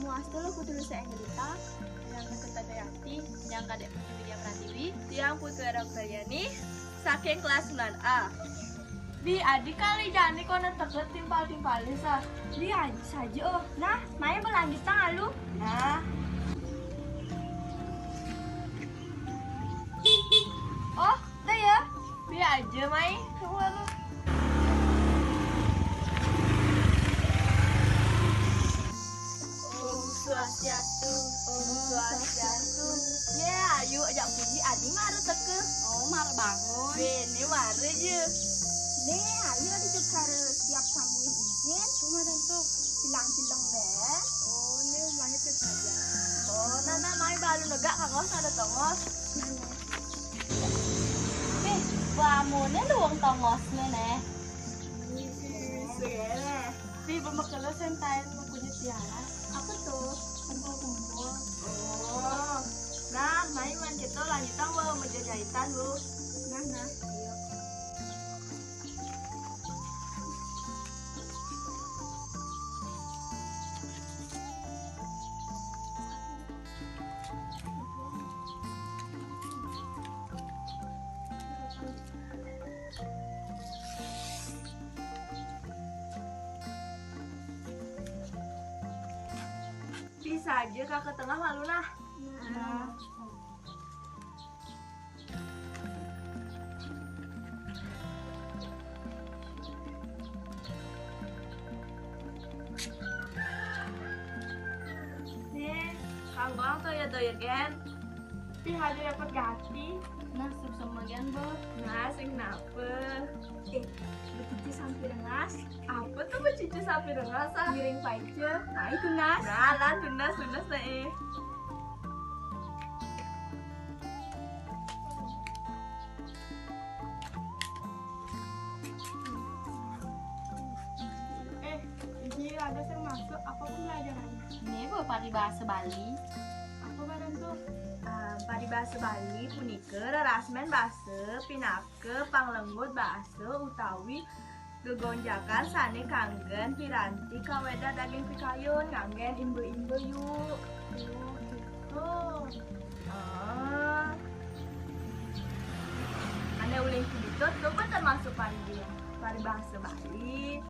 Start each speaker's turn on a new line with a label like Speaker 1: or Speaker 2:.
Speaker 1: muas tuh kudu saya ngelita.
Speaker 2: Yang Kata Dayati, yang Kadek Putri Widya Pratiwi, yang Putri Rabayani, saking kelas 9A. Di adik kali jangan kono teket timpal-timpalin sah.
Speaker 1: Di aja saja oh. Nah, main berlanjut tangan lu.
Speaker 2: Nah. Oh, dah ya. Biar aja, Mai. Tunggu lu. Om Swastiastu, Om Swastiastu. Ya, ayo ajak puji adi maru teke.
Speaker 1: Oh, mar bangun.
Speaker 2: Bene maru je.
Speaker 1: Nih, ayo ditukar siap sambungin izin.
Speaker 2: Cuma tentu.
Speaker 1: Bilang-bilang deh.
Speaker 2: Oh, ini rumahnya saja. Oh, nana Mai baru negak kangos ada tongos.
Speaker 1: Bamunya luang tongosnya nih.
Speaker 2: Segala. Di bemakalo sentai punya tiara.
Speaker 1: Apa tuh? Kumpul-kumpul.
Speaker 2: Oh. Nah, Mai man kita lanjutan bawa meja jahitan lu.
Speaker 1: Nah.
Speaker 2: Bisa aja kak ke tengah malu nah.
Speaker 1: Nah.
Speaker 2: Nih, kang bang tuh ya doyan. Pi hadi dapat ganti.
Speaker 1: Nah, sama gen bos.
Speaker 2: Nah, sing napa?
Speaker 1: Begitu sampai rengas.
Speaker 2: Apa tuh cici sapi rengas ah?
Speaker 1: Miring pace. Nah, itu nas.
Speaker 2: Nah, lah tunas na eh.
Speaker 1: Ini ada yang masuk. Apa pembelajarannya?
Speaker 2: Ini bapak bahasa Bali.
Speaker 1: Apa badan tuh?
Speaker 2: Paribasa Bali punika rerasmen basa pinake panglenggut basa utawi gegonjakan sane kanggen piranti kaweda daging pikayun nganggen imbe-imbe yuk.
Speaker 1: Oh,
Speaker 2: Ane uling kudito tuh kan termasuk paribasa Bali.